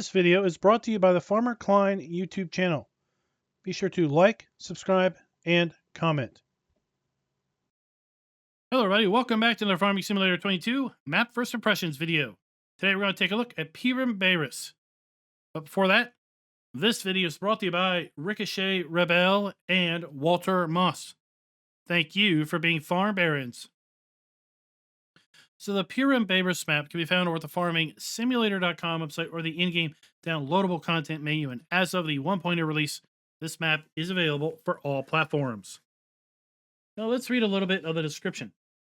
This video is brought to you by the Farmer Klein YouTube channel. Be sure to like, subscribe, and comment. Hello everybody, welcome back to the Farming Simulator 22 Map First Impressions video. Today we're going to take a look at Pirambeiras. But before that, this video is brought to you by Ricochet Rebel and Walter Moss. Thank you for being farm barons. So the Pirambeiras map can be found over at the farmingsimulator.com website or the in-game downloadable content menu. And as of the 1.0 release, this map is available for all platforms. Now let's read a little bit of the description.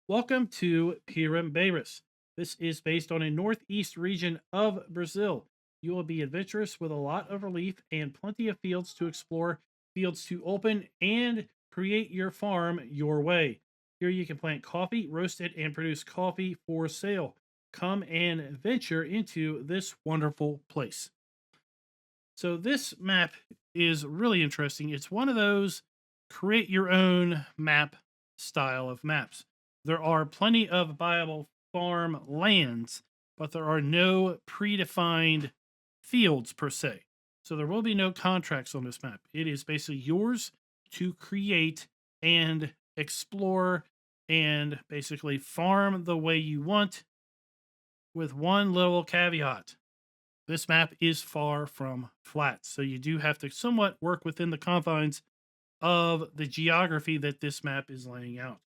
Welcome to Pirambeiras. This is based on a northeast region of Brazil. You will be adventurous with a lot of relief and plenty of fields to explore, fields to open, and create your farm your way. Here you can plant coffee, roast it, and produce coffee for sale. Come and venture into this wonderful place. So this map is really interesting. It's one of those create your own map style of maps. There are plenty of viable farm lands, but there are no predefined fields per se. So there will be no contracts on this map. It is basically yours to create and explore and basically farm the way you want, with one little caveat. This map is far from flat, so you do have to somewhat work within the confines of the geography that this map is laying out.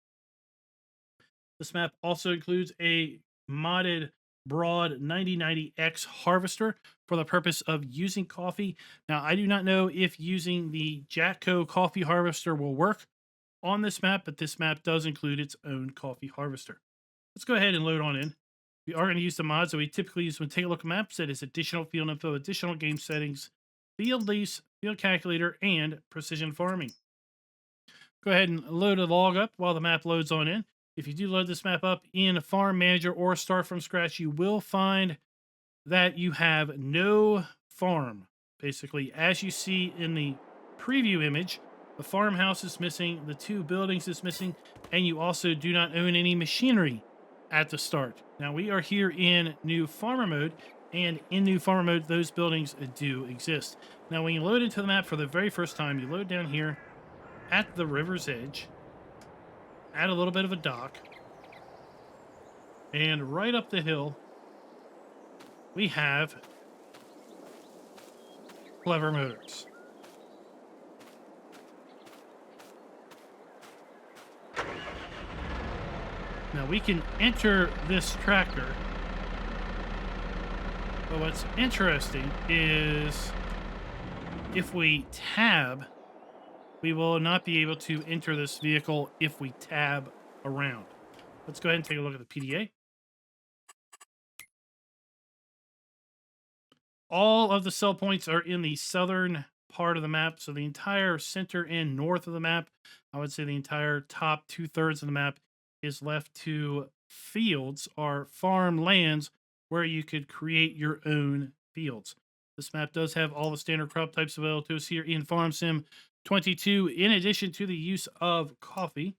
This map also includes a modded broad 9090X harvester for the purpose of using coffee. Now, I do not know if using the Jatco coffee harvester will work on this map, but this map does include its own coffee harvester. Let's go ahead and load on in. We are going to use the mods that we typically use when we take a look at maps. That is additional field info, additional game settings, field lease, field calculator, and precision farming. Go ahead and load a log up while the map loads on in. If you do load this map up in Farm Manager or start from scratch, you will find that you have no farm. Basically, as you see in the preview image, the farmhouse is missing, the two buildings is missing, and you also do not own any machinery at the start. Now, we are here in New Farmer mode, and in New Farmer mode, those buildings do exist. Now, when you load into the map for the very first time, you load down here at the river's edge, add a little bit of a dock, and right up the hill, we have Clever Motors. Now we can enter this tractor, but what's interesting is if we tab, we will not be able to enter this vehicle if we tab around. Let's go ahead and take a look at the PDA. All of the sell points are in the southern part of the map, so the entire center and north of the map, I would say the entire top 2/3 of the map is left to fields or farm lands where you could create your own fields. This map does have all the standard crop types available to us here in Farm Sim 22, in addition to the use of coffee.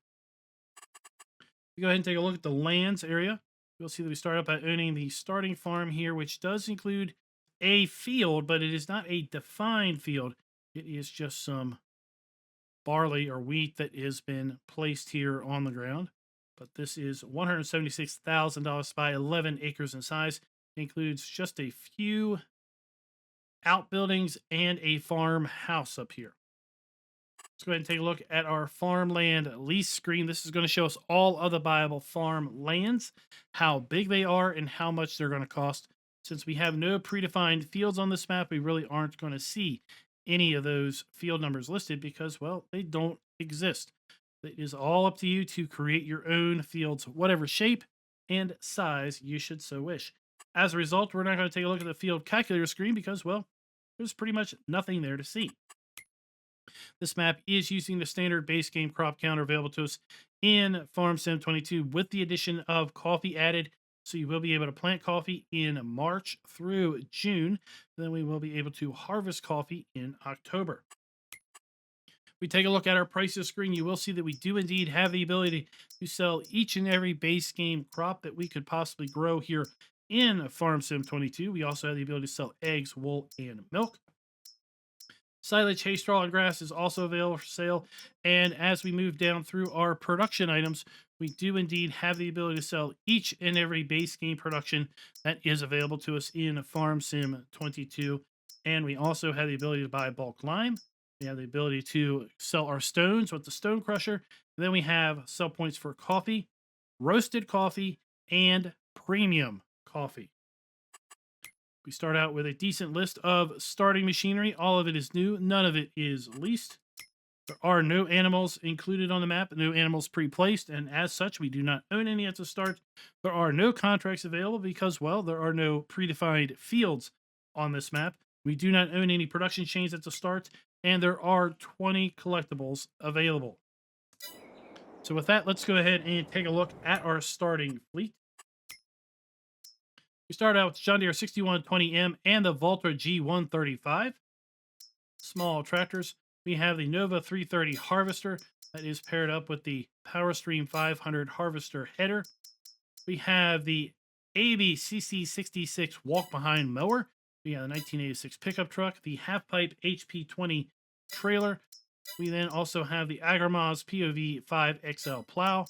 We go ahead and take a look at the lands area. You'll see that we start up by owning the starting farm here, which does include a field, but it is not a defined field. It is just some barley or wheat that has been placed here on the ground. But this is $176,000 by 11 acres in size. It includes just a few outbuildings and a farmhouse up here. Let's go ahead and take a look at our farmland lease screen. This is going to show us all of the viable farm lands, how big they are, and how much they're going to cost. Since we have no predefined fields on this map, we really aren't going to see any of those field numbers listed because, well, they don't exist. It is all up to you to create your own fields, whatever shape and size you should so wish. As a result, we're not going to take a look at the field calculator screen because, well, there's pretty much nothing there to see. This map is using the standard base game crop counter available to us in Farm Sim 22 with the addition of coffee added. So you will be able to plant coffee in March through June. Then we will be able to harvest coffee in October. We take a look at our prices screen, you will see that we do indeed have the ability to sell each and every base game crop that we could possibly grow here in Farm Sim 22. We also have the ability to sell eggs, wool, and milk. Silage, hay, straw, and grass is also available for sale. And as we move down through our production items, we do indeed have the ability to sell each and every base game production that is available to us in Farm Sim 22. And we also have the ability to buy bulk lime. We have the ability to sell our stones with the stone crusher. And then we have sell points for coffee, roasted coffee, and premium coffee. We start out with a decent list of starting machinery. All of it is new. None of it is leased. There are no animals included on the map, no animals pre-placed, and as such, we do not own any at the start. There are no contracts available because, well, there are no predefined fields on this map. We do not own any production chains at the start, and there are 20 collectibles available. So with that, let's go ahead and take a look at our starting fleet. We start out with John Deere 6120M and the Valtra G135. Small tractors. We have the Nova 330 harvester that is paired up with the PowerStream 500 harvester header. We have the AB CC66 walk-behind mower. We have the 1986 pickup truck, the half-pipe HP20 trailer. We then also have the Agrimoz POV 5XL plow,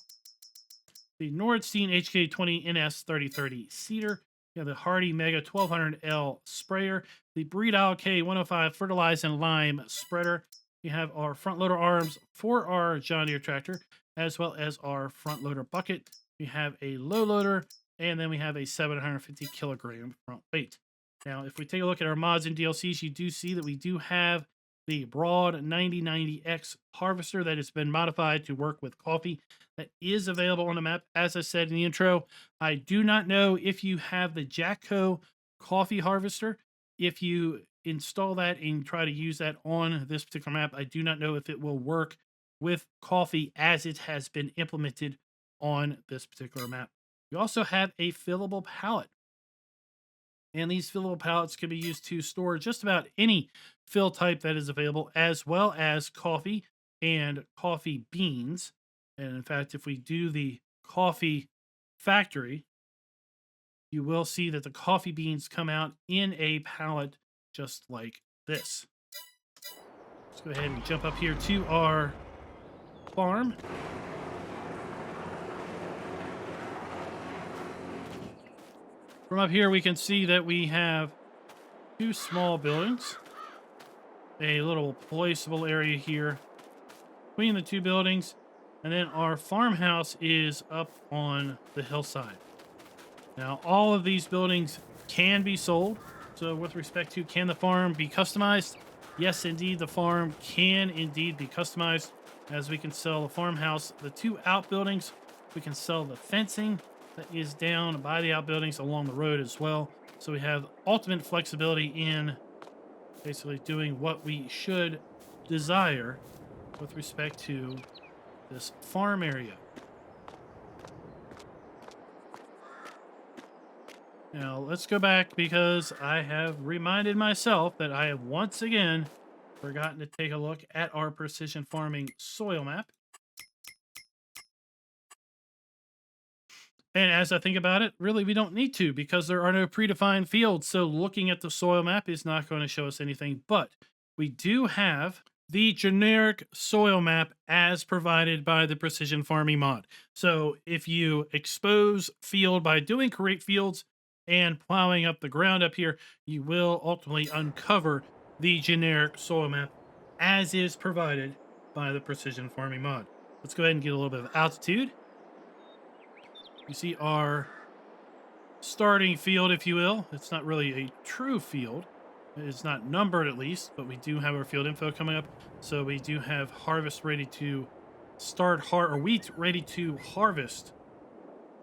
the Nordstein HK20 NS 3030 seeder. We have the Hardy Mega 1200L sprayer, the Breedal K105 fertilize and lime spreader. We have our front loader arms for our John Deere tractor, as well as our front loader bucket. We have a low loader, and then we have a 750 kilogram front weight. Now, if we take a look at our mods and DLCs, you do see that we do have the Broad 9090X harvester that has been modified to work with coffee that is available on the map. As I said in the intro, I do not know if you have the Jacko coffee harvester. If you install that and try to use that on this particular map, I do not know if it will work with coffee as it has been implemented on this particular map. We also have a fillable pallet. And these fillable pallets can be used to store just about any fill type that is available, as well as coffee and coffee beans. And in fact, if we do the coffee factory, you will see that the coffee beans come out in a pallet just like this. Let's go ahead and jump up here to our farm. From up here, we can see that we have two small buildings, a little placeable area here between the two buildings, and then our farmhouse is up on the hillside. Now, all of these buildings can be sold. So with respect to can the farm be customized? Yes, indeed, the farm can indeed be customized, as we can sell the farmhouse, the two outbuildings. We can sell the fencing that is down by the outbuildings along the road as well. So we have ultimate flexibility in basically doing what we should desire with respect to this farm area. Now let's go back, because I have reminded myself that I have once again forgotten to take a look at our precision farming soil map. And as I think about it, really, we don't need to, because there are no predefined fields. So looking at the soil map is not going to show us anything. But we do have the generic soil map as provided by the Precision Farming mod. So if you expose field by doing create fields and plowing up the ground up here, you will ultimately uncover the generic soil map as is provided by the Precision Farming mod. Let's go ahead and get a little bit of altitude. You see our starting field, if you will. It's not really a true field. It's not numbered, at least, but we do have our field info coming up. So we do have harvest ready to start, or wheat ready to harvest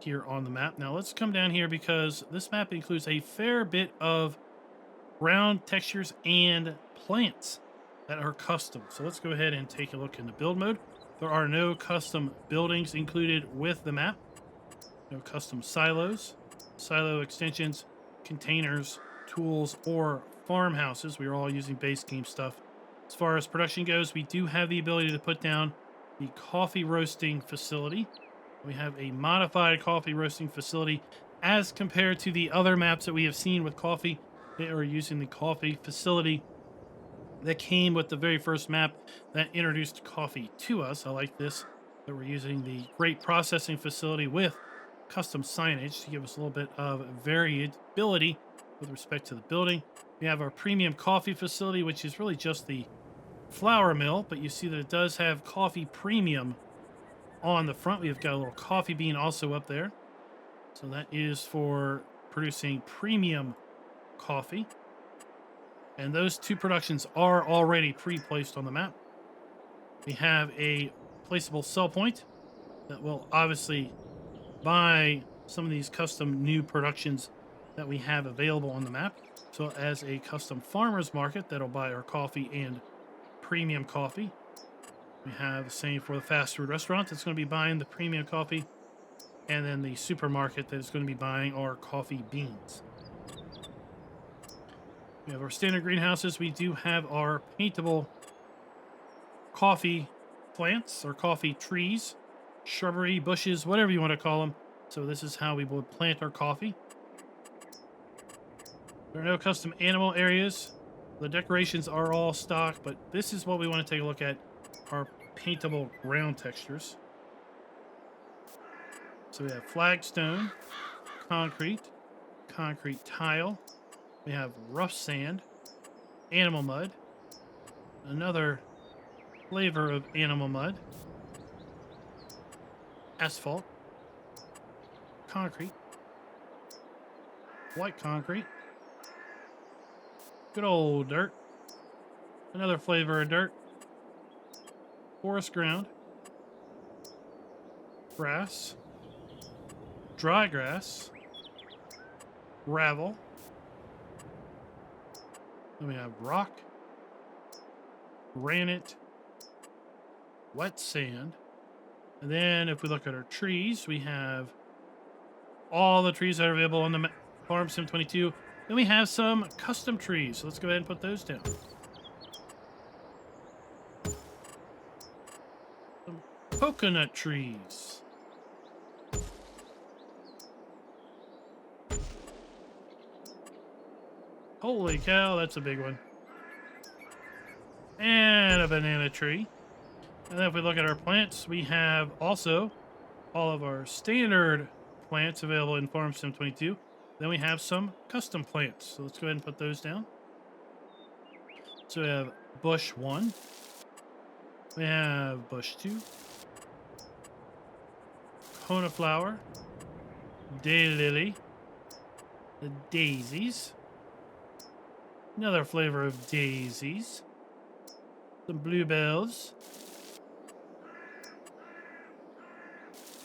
here on the map. Now let's come down here, because this map includes a fair bit of ground textures and plants that are custom. So let's go ahead and take a look in the build mode. There are no custom buildings included with the map. No custom silos, silo extensions, containers, tools, or farmhouses. We are all using base game stuff. As far as production goes, we do have the ability to put down the coffee roasting facility. We have a modified coffee roasting facility as compared to the other maps that we have seen with coffee, they are using the coffee facility that came with the very first map that introduced coffee to us. I like this, that we're using the great processing facility with custom signage to give us a little bit of variability with respect to the building. We have our premium coffee facility, which is really just the flour mill, but you see that it does have coffee premium on the front. We've got a little coffee bean also up there. So that is for producing premium coffee. And those two productions are already pre-placed on the map. We have a placeable sell point that will obviously buy some of these custom new productions that we have available on the map. So as a custom farmer's market that'll buy our coffee and premium coffee. We have the same for the fast food restaurant that's going to be buying the premium coffee, and then the supermarket that is going to be buying our coffee beans. We have our standard greenhouses. We do have our paintable coffee plants or coffee trees, shrubbery, bushes, whatever you want to call them. So this is how we would plant our coffee. There are no custom animal areas. The decorations are all stock, but this is what we want to take a look at, our paintable ground textures. So we have flagstone, concrete, concrete tile. We have rough sand, animal mud, another flavor of animal mud, asphalt, concrete, white concrete, good old dirt, another flavor of dirt, forest ground, grass, dry grass, gravel. Then we have rock, granite, wet sand. And then if we look at our trees, we have all the trees that are available on the Farm Sim 22. Then we have some custom trees. So let's go ahead and put those down. Some coconut trees. Holy cow, that's a big one. And a banana tree. And then if we look at our plants, we have also all of our standard plants available in Farm Sim 22. Then we have some custom plants. So let's go ahead and put those down. So we have bush 1. We have bush 2. Coneflower. Daylily. The daisies. Another flavor of daisies. Some bluebells.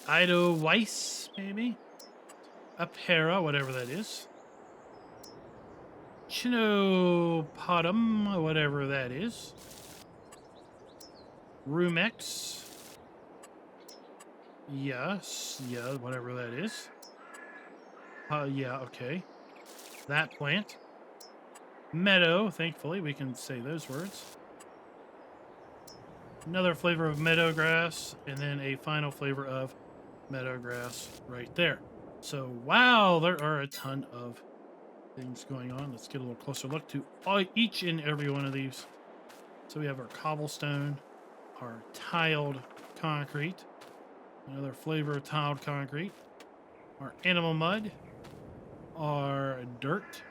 Edelweiss, maybe? Apera, whatever that is. Chinopotum, whatever that is. Rumex. Yes, yeah, whatever that is. Yeah, okay. That plant. Meadow, thankfully, we can say those words. Another flavor of meadow grass, and then a final flavor of meadow grass right there. So, wow, there are a ton of things going on. Let's get a little closer look to each and every one of these. So we have our cobblestone, our tiled concrete, another flavor of tiled concrete, our animal mud, our dirt,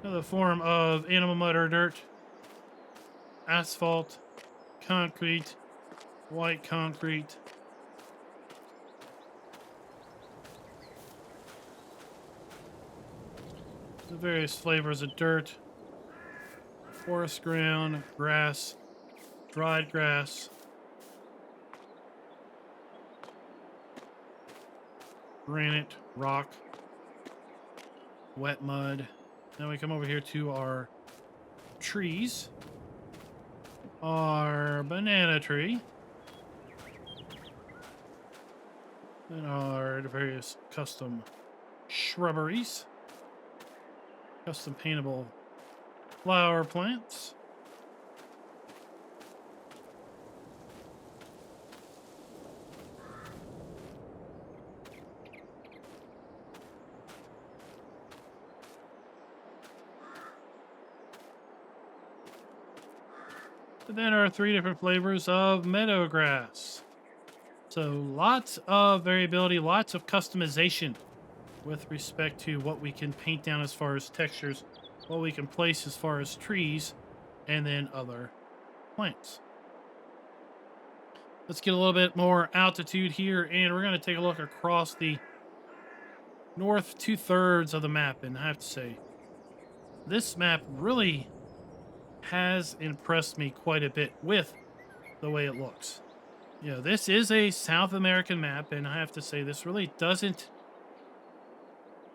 another form of animal mud or dirt, asphalt, concrete, white concrete, the various flavors of dirt, forest ground, grass, dried grass, granite, rock, wet mud. Now we come over here to our trees. Our banana tree. And our various custom shrubberies. Custom paintable flower plants. And then our 3 different flavors of meadow grass. So lots of variability, lots of customization with respect to what we can paint down as far as textures, what we can place as far as trees, and then other plants. Let's get a little bit more altitude here, and we're going to take a look across the north 2/3 of the map. And I have to say, this map really has impressed me quite a bit with the way it looks. You know, this is a South American map, and I have to say, this really doesn't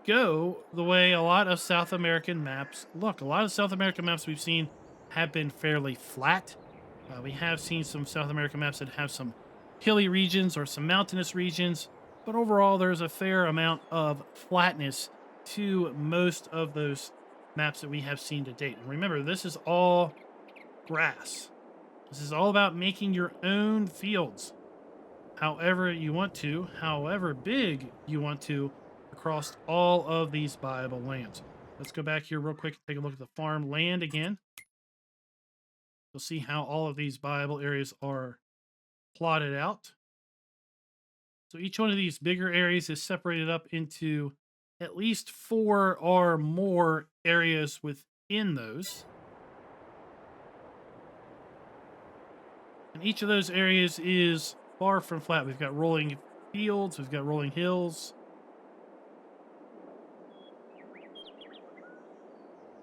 go the way a lot of South American maps look. A lot of South American maps we've seen have been fairly flat. We have seen some South American maps that have some hilly regions or some mountainous regions, but overall, there's a fair amount of flatness to most of those maps that we have seen to date. And remember, this is all grass. This is all about making your own fields however you want to, however big you want to, across all of these viable lands. Let's go back here real quick and take a look at the farm land again. You'll see how all of these viable areas are plotted out. So each one of these bigger areas is separated up into at least 4 or more areas within those. And each of those areas is far from flat. We've got rolling fields, we've got rolling hills.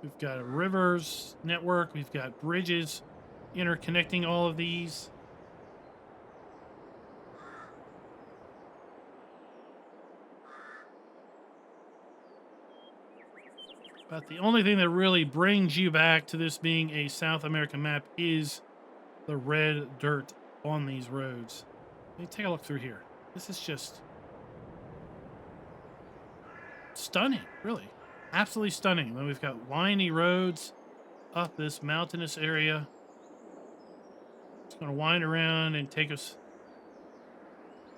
We've got a rivers network, we've got bridges interconnecting all of these. But the only thing that really brings you back to this being a South American map is the red dirt on these roads. Let me take a look through here. This is just stunning, really. Absolutely stunning. Then we've got windy roads up this mountainous area. It's going to wind around and take us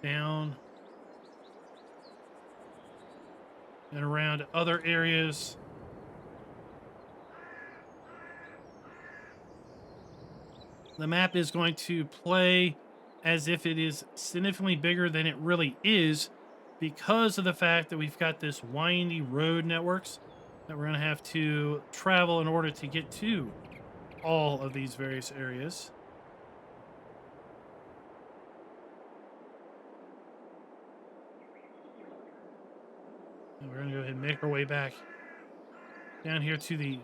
down and around other areas. The map is going to play as if it is significantly bigger than it really is because of the fact that we've got this windy road networks that we're going to have to travel in order to get to all of these various areas. And we're going to go ahead and make our way back down here to the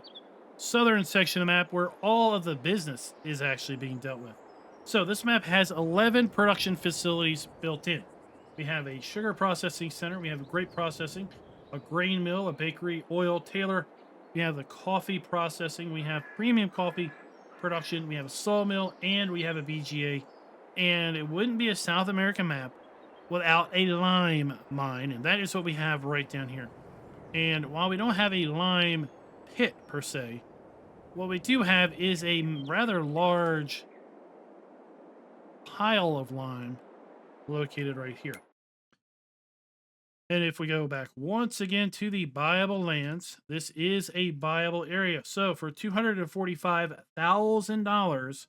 southern section of the map where all of the business is actually being dealt with. So this map has 11 production facilities built in. We have a sugar processing center, we have grape processing, a grain mill, a bakery, oil, tailor. We have the coffee processing, we have premium coffee production, we have a sawmill, and we have a BGA. And it wouldn't be a South American map without a lime mine, and that is what we have right down here. And while we don't have a lime pit per se, what we do have is a rather large pile of lime located right here. And if we go back once again to the buyable lands, this is a buyable area. So for $245,000,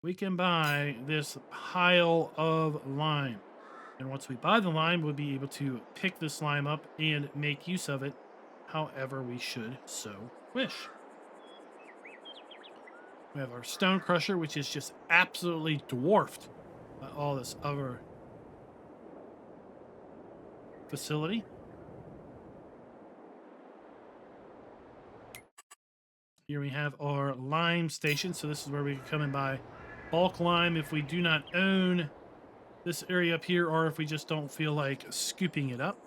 we can buy this pile of lime. And once we buy the lime, we'll be able to pick this lime up and make use of it however we should so wish. We have our stone crusher, which is just absolutely dwarfed by all this other facility. Here we have our lime station. So this is where we can come and buy bulk lime if we do not own this area up here, or if we just don't feel like scooping it up.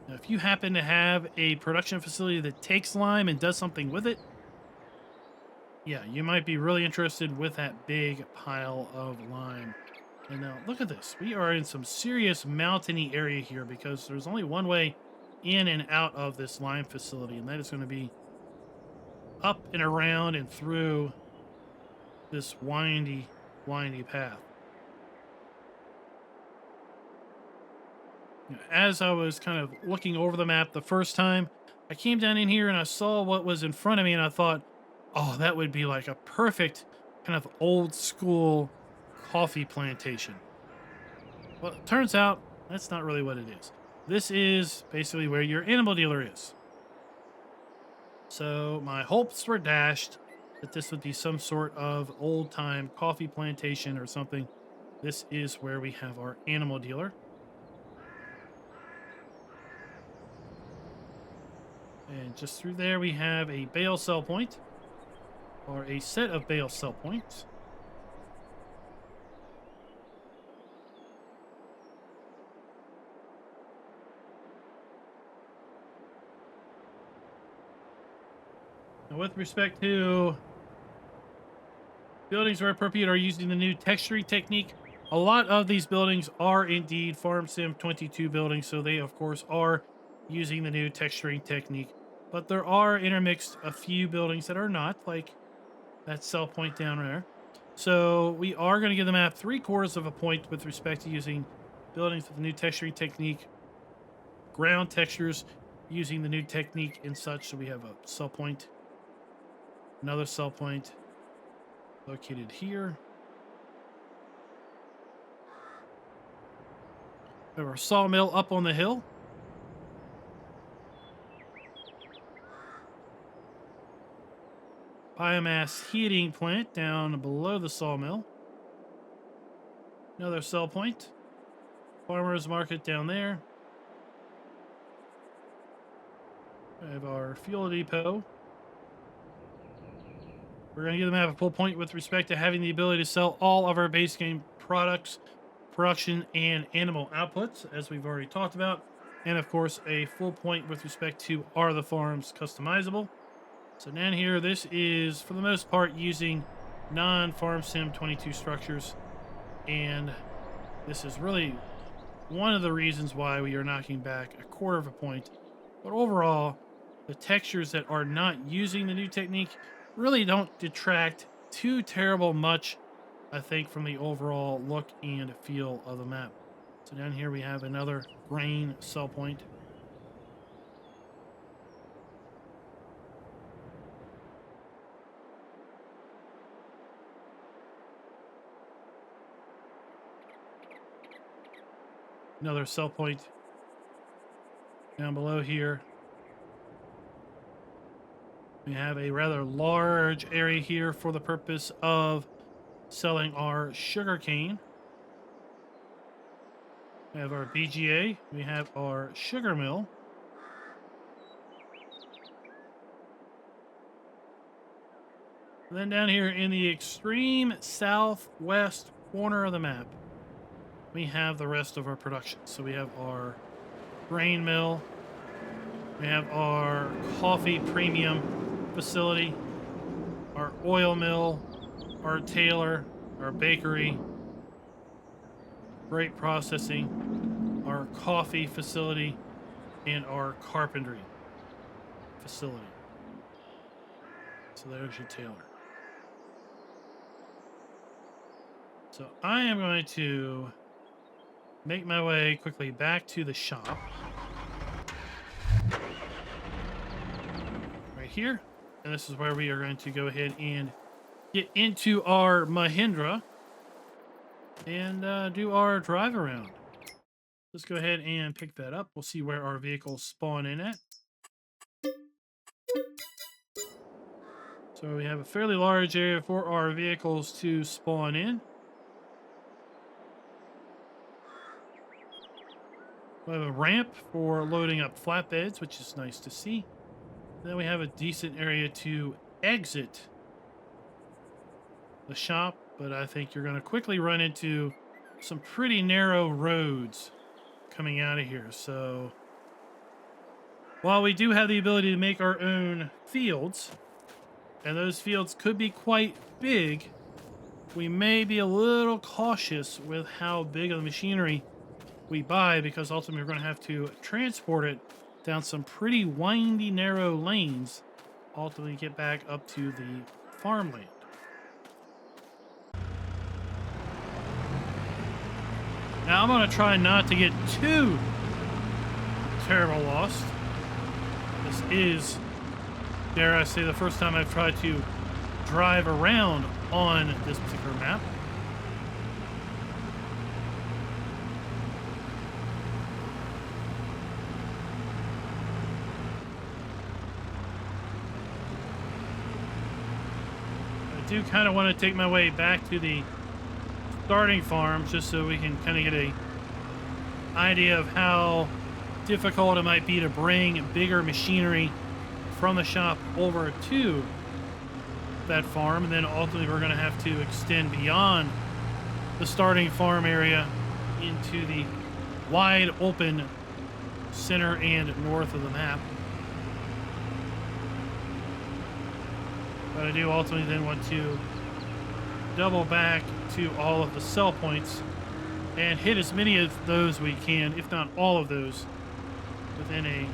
Now, if you happen to have a production facility that takes lime and does something with it, yeah, you might be really interested with that big pile of lime. And now look at this. We are in some serious mountainy area here because there's only one way in and out of this lime facility, and that is going to be up and around and through this windy path. As I was kind of looking over the map the first time, I came down in here and I saw what was in front of me and I thought, Oh, that would be like a perfect kind of old school coffee plantation. Well, it turns out that's not really what it is. This is basically where your animal dealer is. So my hopes were dashed that this would be some sort of old time coffee plantation or something. This is where we have our animal dealer. And just through there, we have a bale sell point, or a set of bale sell points. Now, with respect to buildings where appropriate are using the new texturing technique, a lot of these buildings are indeed Farm Sim 22 buildings, so they, of course, are using the new texturing technique. But there are intermixed a few buildings that are not, like that sell point down there. So we are going to give the map 3/4 of a point with respect to using buildings with the new texturing technique, ground textures using the new technique and such. So we have a sell point, another sell point located here. We have our sawmill up on the hill. Biomass heating plant down below the sawmill. Another sell point. Farmers market down there. We have our fuel depot. We're going to give them a full point with respect to having the ability to sell all of our base game products, production, and animal outputs, as we've already talked about. And of course, a full point with respect to are the farms customizable. So down here, this is for the most part using non-Farm Sim 22 structures. And this is really one of the reasons why we are knocking back 1/4 of a point. But overall, the textures that are not using the new technique really don't detract too terrible much, I think, from the overall look and feel of the map. So down here we have another grain sell point. Another sell point down below here. We have a rather large area here for the purpose of selling our sugar cane. We have our BGA. We have our sugar mill. And then down here in the extreme southwest corner of the map, we have the rest of our production. So we have our grain mill. We have our coffee premium facility, our oil mill, our tailor, our bakery, grape processing, our coffee facility, and our carpentry facility. So there's your tailor. So I am going to make my way quickly back to the shop. Right here. And this is where we are going to go ahead and get into our Mahindra and do our drive around. Let's go ahead and pick that up. We'll see where our vehicles spawn in at. So we have a fairly large area for our vehicles to spawn in. We have a ramp for loading up flatbeds, which is nice to see. Then we have a decent area to exit the shop, but I think you're going to quickly run into some pretty narrow roads coming out of here. So while we do have the ability to make our own fields, and those fields could be quite big, we may be a little cautious with how big of the machinery we buy, because ultimately we're going to have to transport it down some pretty windy, narrow lanes, ultimately get back up to the farmland. Now I'm going to try not to get too terrible lost. This is, dare I say, the first time I've tried to drive around on this particular map. I do kind of want to take my way back to the starting farm just so we can kind of get a idea of how difficult it might be to bring bigger machinery from the shop over to that farm, and then ultimately we're going to have to extend beyond the starting farm area into the wide open center and north of the map. But I do ultimately then want to double back to all of the sell points and hit as many of those we can, if not all of those, within a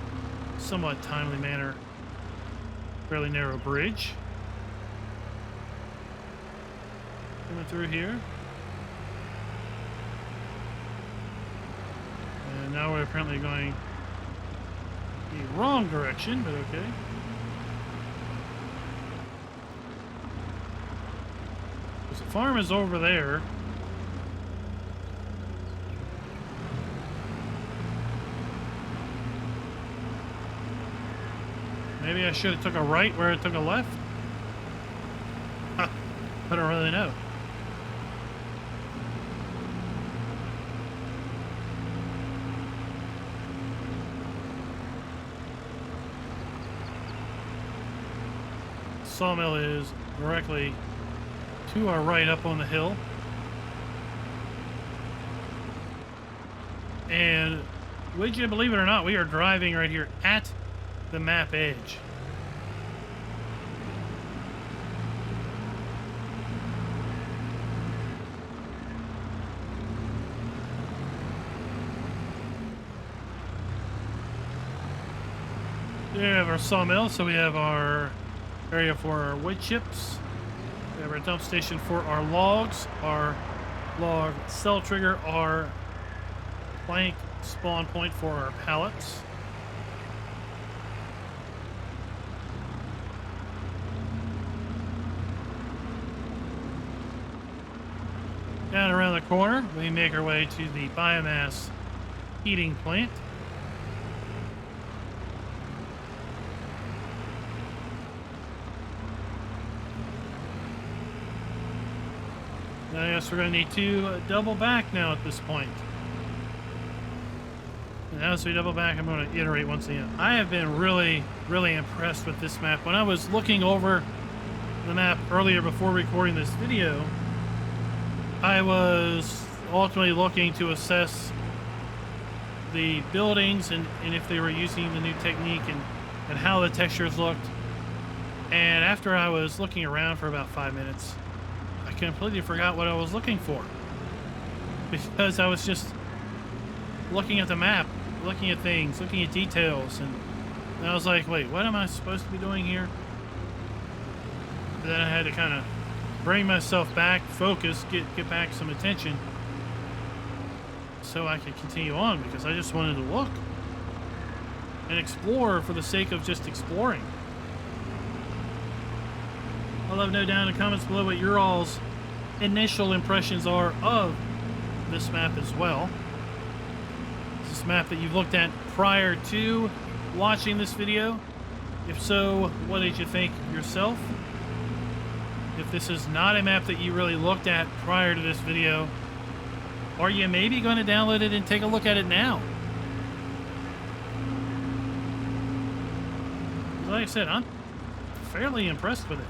somewhat timely manner. Fairly narrow bridge. Coming through here. And now we're apparently going the wrong direction, but okay. The farm is over there. Maybe I should have took a right where I took a left. I don't really know. Sawmill is directly to our right up on the hill. And would you believe it or not, we are driving right here at the map edge. There we have our sawmill, so we have our area for our wood chips. We have our dump station for our logs, our log cell trigger, our plank spawn point for our pallets. Down around the corner, we make our way to the biomass heating plant. I guess we're going to need to double back now at this point. And as we double back, I'm going to iterate once again. I have been really, really impressed with this map. When I was looking over the map earlier before recording this video, I was ultimately looking to assess the buildings and if they were using the new technique and how the textures looked. And after I was looking around for about 5 minutes, I completely forgot what I was looking for, because I was just looking at the map, looking at things, looking at details, and I was like, wait, what am I supposed to be doing here? And then I had to kind of bring myself back, focus, get back some attention so I could continue on, because I just wanted to look and explore for the sake of just exploring. I'll let know down in the comments below what your all's initial impressions are of this map as well. Is this map that you've looked at prior to watching this video? If so, what did you think yourself? If this is not a map that you really looked at prior to this video, are you maybe going to download it and take a look at it now? Like I said, I'm fairly impressed with it.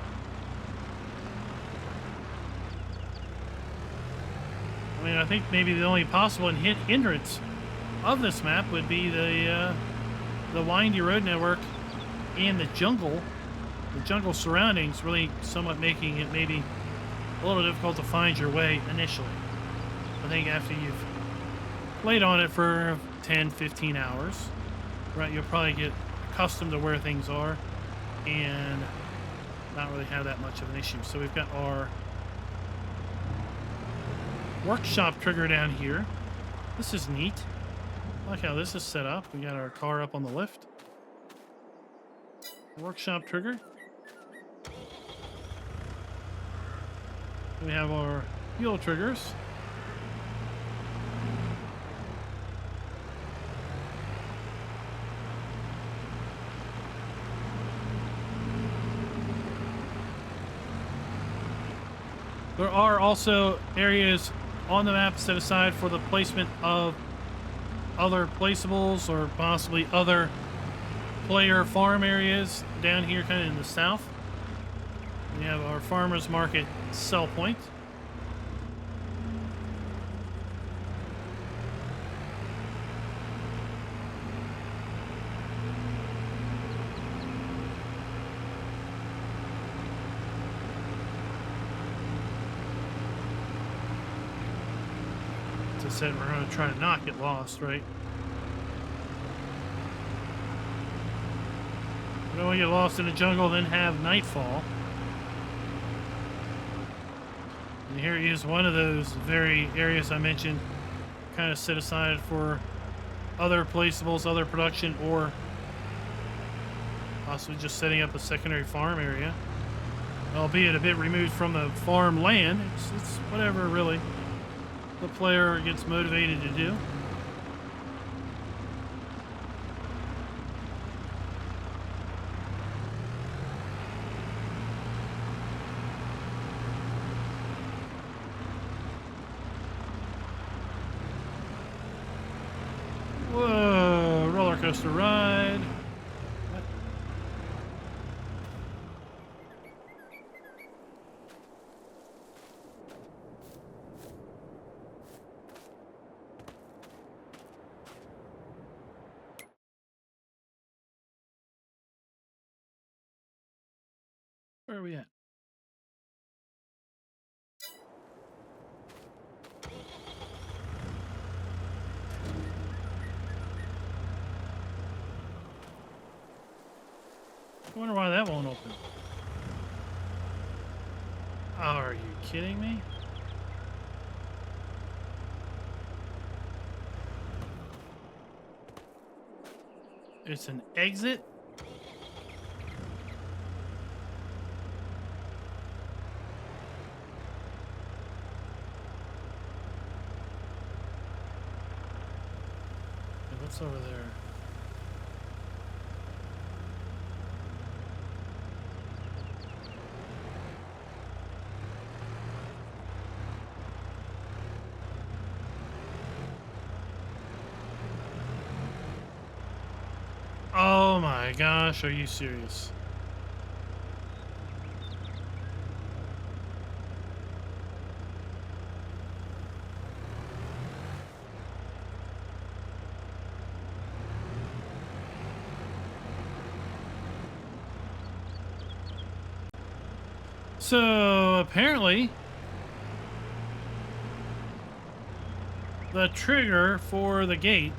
I mean, I think maybe the only possible hindrance of this map would be the windy road network and the jungle surroundings, really somewhat making it maybe a little difficult to find your way initially. I think after you've played on it for 10, 15 hours, right, you'll probably get accustomed to where things are and not really have that much of an issue. So we've got our workshop trigger down here. This is neat. I like how this is set up. We got our car up on the lift. Workshop trigger. We have our fuel triggers. There are also areas on the map set aside for the placement of other placeables or possibly other player farm areas down here kind of in the south. We have our farmers market sell point. As I said, we're going to try to not get lost, right? We don't want to get lost in the jungle, then have nightfall. And here is one of those very areas I mentioned, kind of set aside for other placeables, other production, or possibly just setting up a secondary farm area. Albeit a bit removed from the farm land. It's whatever, really, the player gets motivated to do. Whoa, roller coaster ride. What? Where are we at? I wonder why that won't open. Oh, are you kidding me? It's an exit? Hey, what's over there? Oh my gosh, are you serious? So apparently the trigger for the gate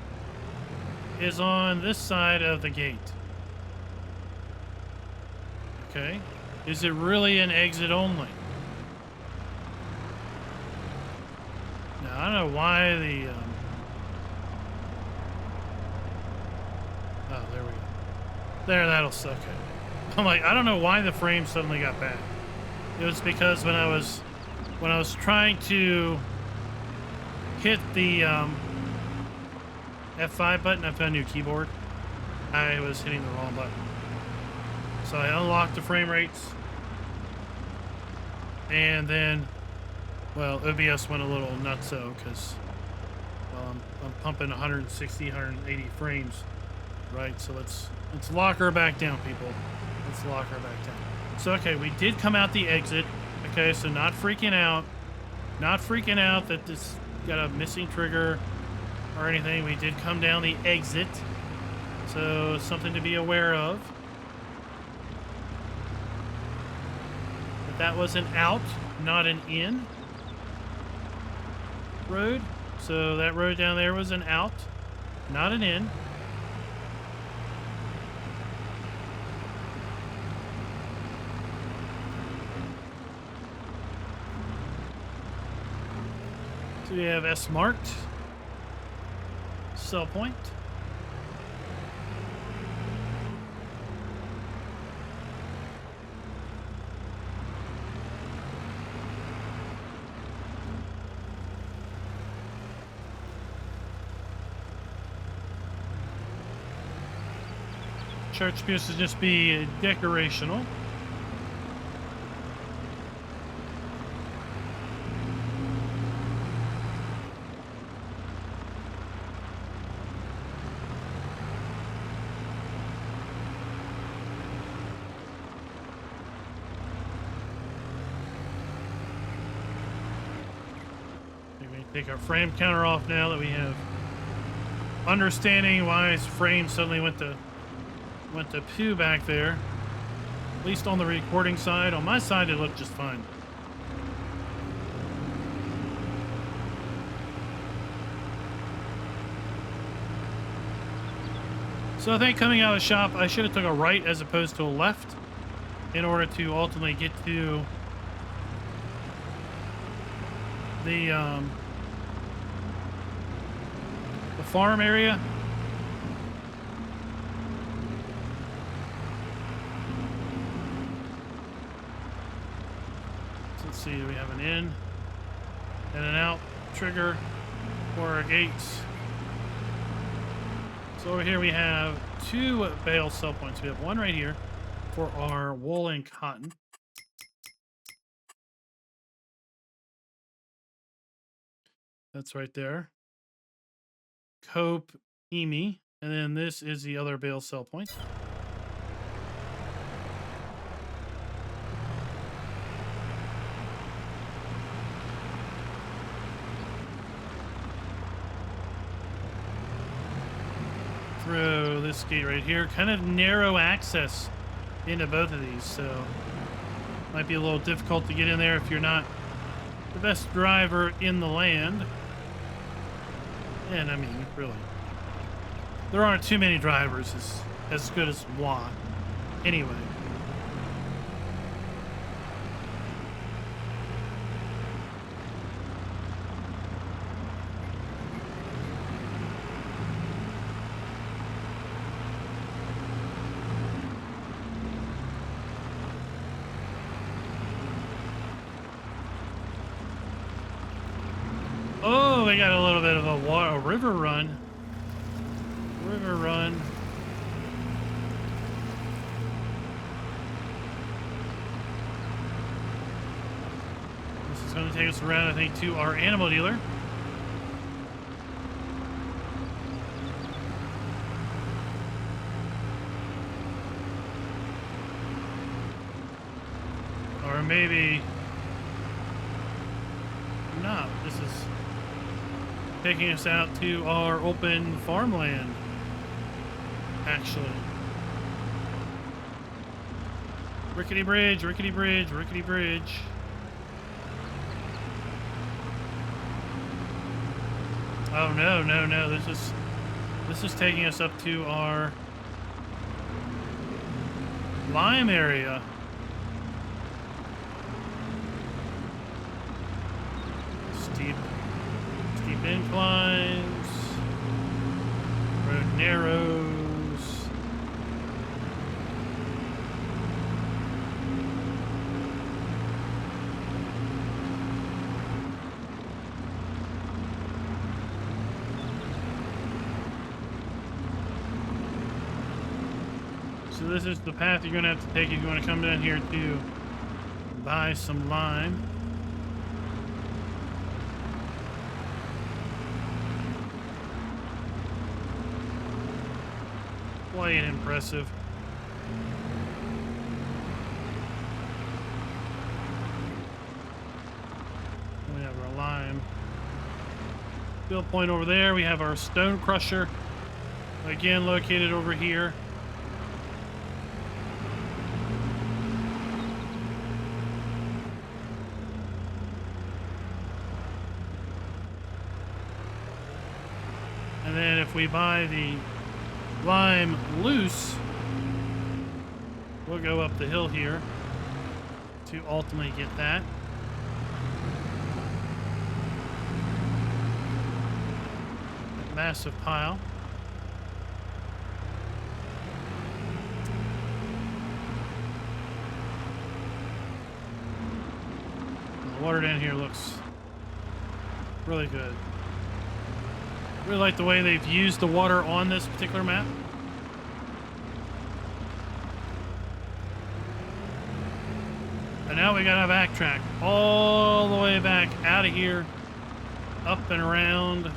is on this side of the gate. Okay. Is it really an exit only? Now, I don't know why the... Oh, there we go. There, that'll suck it. I'm like, I don't know why the frame suddenly got bad. It was because when I was trying to hit the F5 button, I found a new keyboard. I was hitting the wrong button. So I unlocked the frame rates. And then, well, OBS went a little nutso because, well, I'm pumping 160, 180 frames, right? So let's lock her back down, people. Let's lock her back down. So, okay, we did come out the exit. Okay, so not freaking out. Not freaking out that this got a missing trigger or anything. We did come down the exit. So, something to be aware of. But that was an out, not an in road. So, that road down there was an out, not an in. So we have S marked, sell point. Church appears to just be decorational. Take our frame counter off now that we have understanding why his frame suddenly went to pew back there. At least on the recording side. On my side, it looked just fine. So I think coming out of the shop, I should have took a right as opposed to a left in order to ultimately get to the farm area. So let's see, we have an in and an out trigger for our gates. So over here we have 2 bale sell points. We have one right here for our wool and cotton. That's right there. Cope, Emi, and then this is the other bale sell point. Through this gate right here, kind of narrow access into both of these, so might be a little difficult to get in there if you're not the best driver in the land. And I mean, really, there aren't too many drivers as good as Juan. Anyway. Oh, we got a little bit of a river run. River run. This is going to take us around, I think, to our animal dealer. Or maybe not. This is taking us out to our open farmland, actually. Rickety bridge, rickety bridge, rickety bridge. Oh no, no, no, this is taking us up to our lime area. Steep inclines, road narrows. So this is the path you're going to have to take if you want to come down here to buy some lime. Quite impressive. We have our lime fill point over there. We have our stone crusher, again located over here. And then if we buy the lime loose, we'll go up the hill here to ultimately get that. Massive pile. The water down here looks really good. Really like the way they've used the water on this particular map. And now we gotta backtrack all the way back out of here, up and around.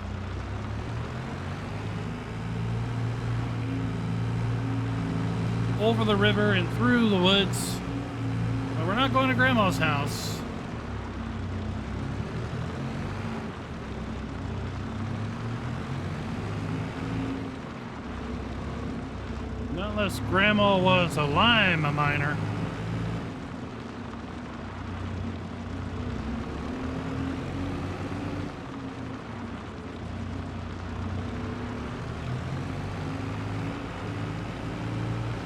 Over the river and through the woods. But we're not going to Grandma's house. Not unless Grandma was a lime miner.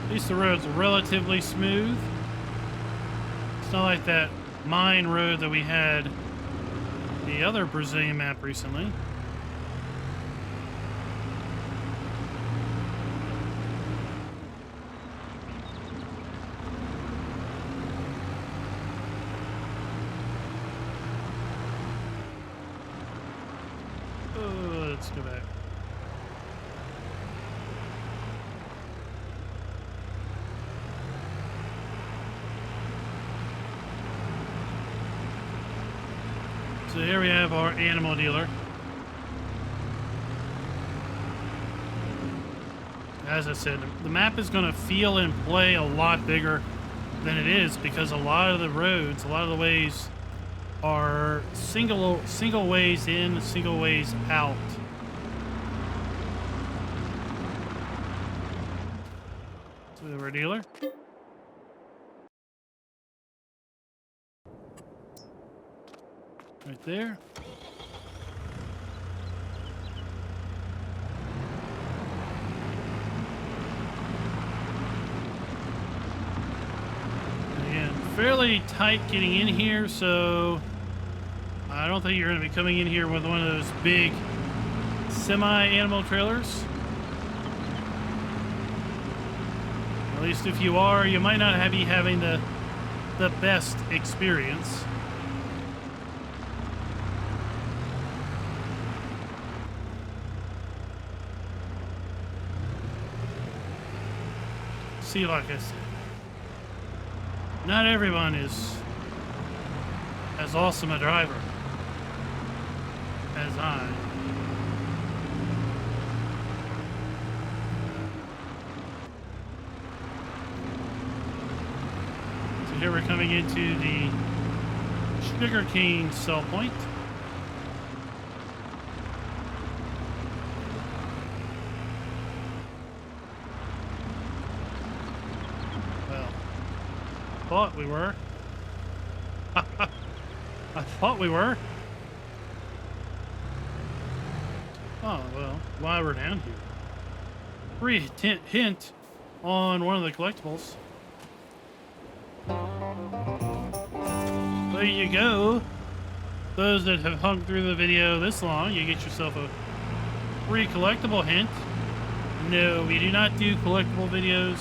At least the road's relatively smooth. It's not like that mine road that we had the other Brazilian map recently. Oh, let's go back. So here we have our animal dealer. As I said, the map is going to feel and play a lot bigger than it is because a lot of the roads, a lot of the ways are single ways in, single ways out. So we have our dealer. Right there. Again, fairly tight getting in here, so I don't think you're going to be coming in here with one of those big semi-animal trailers. At least if you are, you might not be having the best experience. See, like I said, not everyone is as awesome a driver as I. So here we're coming into the sugarcane sell point. Thought we were. I thought we were. Oh, well, while we're down here. Free hint on one of the collectibles. There you go. Those that have hung through the video this long, you get yourself a free collectible hint. No, we do not do collectible videos.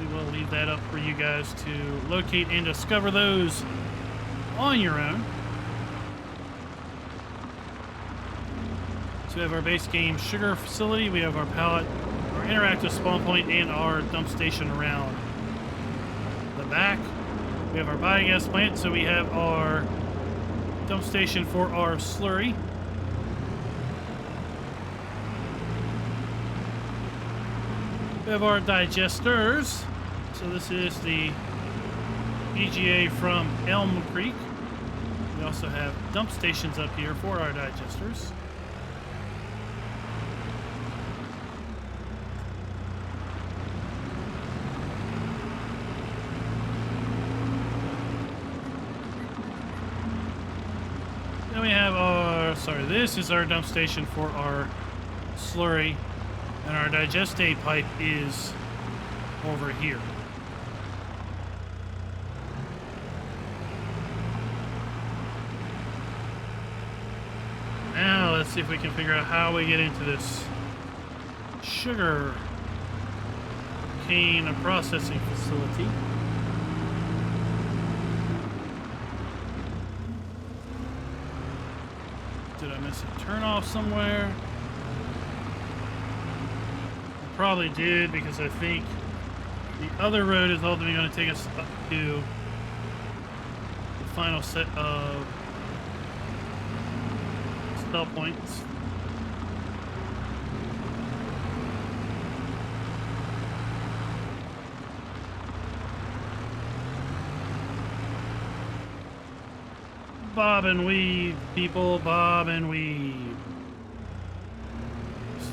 We will leave that up for you guys to locate and discover those on your own. So we have our base game sugar facility, we have our pallet, our interactive spawn point, and our dump station around the back. We have our biogas plant, so we have our dump station for our slurry. We have our digesters. So this is the EGA from Elm Creek. We also have dump stations up here for our digesters. Then we have our, this is our dump station for our slurry. And our digestate pipe is over here. Now let's see if we can figure out how we get into this sugar cane processing facility. Did I miss a turnoff somewhere? Probably did, because I think the other road is ultimately going to take us up to final set of spell points. Bob and weave, people, bob and weave. Just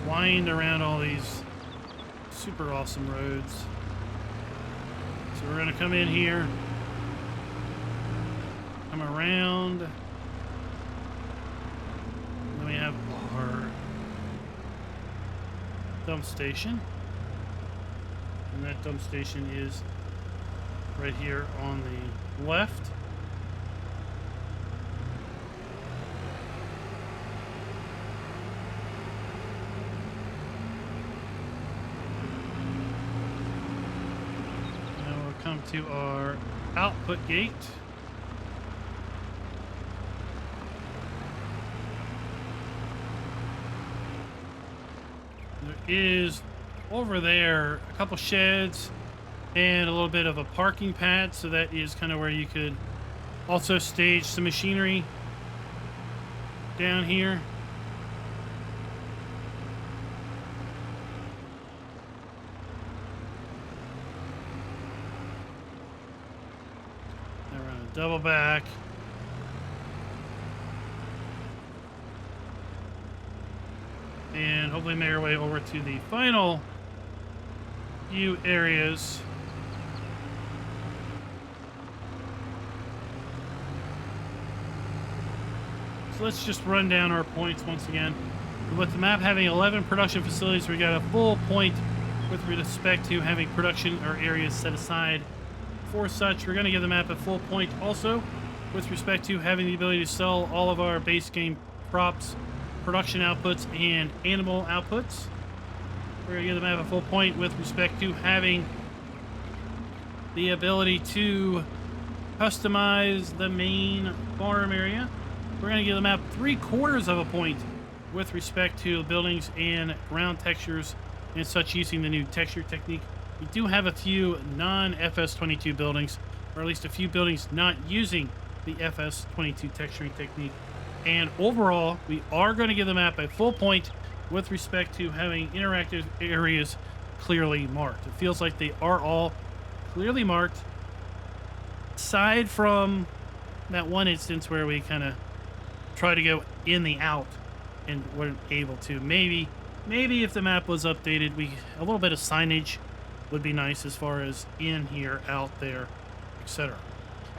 wind around all these super awesome roads. So we're gonna come in here, come around. Then we have our dump station. And that dump station is right here on the left. Come to our output gate. There is over there a couple sheds and a little bit of a parking pad, so that is kind of where you could also stage some machinery down here. Double back. And hopefully make our way over to the final few areas. So let's just run down our points once again. With the map having 11 production facilities, we got a full point with respect to having production or areas set aside for such. We're going to give the map a full point also with respect to having the ability to sell all of our base game props, production outputs, and animal outputs. We're going to give the map a full point with respect to having the ability to customize the main farm area. We're going to give the map 3/4 of a point with respect to buildings and ground textures and such using the new texture technique. We do have a few non-FS22 buildings, or at least a few buildings not using the FS22 texturing technique. And overall, we are going to give the map a full point with respect to having interactive areas clearly marked. It feels like they are all clearly marked, aside from that one instance where we kind of try to go in the out and weren't able to. Maybe if the map was updated, a little bit of signage would be nice as far as in here, out there, etc.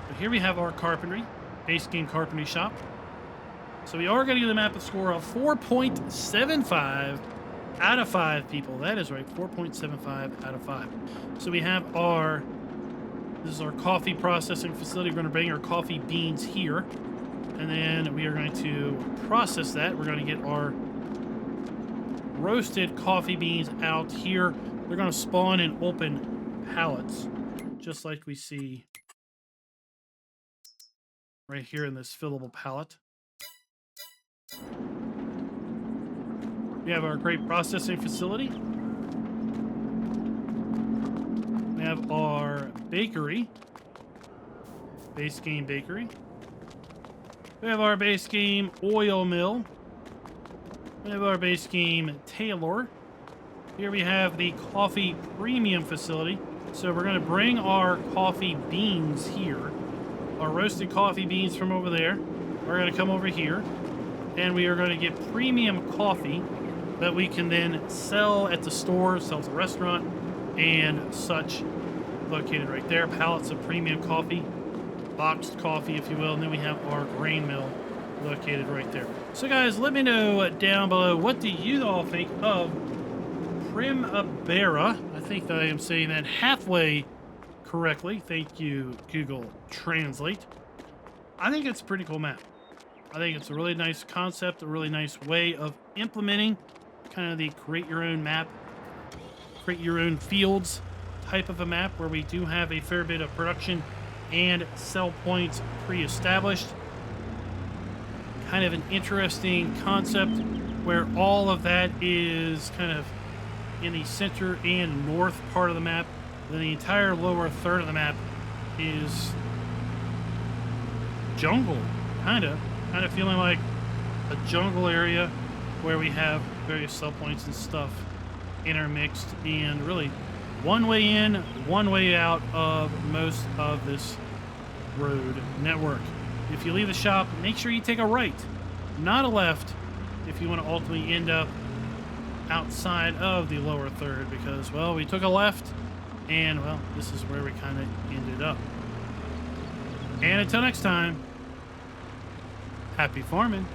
But here we have our carpentry, base game carpentry shop. So we are going to give the map a score of 4.75 out of 5, people. That is right, 4.75 out of 5. So we have this is our coffee processing facility. We're going to bring our coffee beans here. And then we are going to process that. We're going to get our roasted coffee beans out here. They're going to spawn in open pallets, just like we see right here in this fillable pallet. We have our great processing facility. We have our bakery, base game bakery. We have our base game oil mill. We have our base game tailor. Here we have the coffee premium facility. So we're going to bring our coffee beans here. Our roasted coffee beans from over there. We're going to come over here. And we are going to get premium coffee that we can then sell at the store, sell at the restaurant, and such. Located right there. Pallets of premium coffee. Boxed coffee, if you will. And then we have our grain mill located right there. So guys, let me know down below, what do you all think of Pirambeiras? I think that I am saying that halfway correctly. Thank you, Google Translate. I think it's a pretty cool map. I think it's a really nice concept, a really nice way of implementing kind of the create your own map, create your own fields type of a map, where we do have a fair bit of production and sell points pre-established. Kind of an interesting concept where all of that is kind of in the center and north part of the map. Then the entire lower third of the map is jungle, kind of feeling like a jungle area where we have various sell points and stuff intermixed, and really one way in, one way out of most of this road network. If you leave the shop, make sure you take a right, not a left, if you want to ultimately end up outside of the lower third, because, well, we took a left, and, well, this is where we kind of ended up. And until next time, happy farming.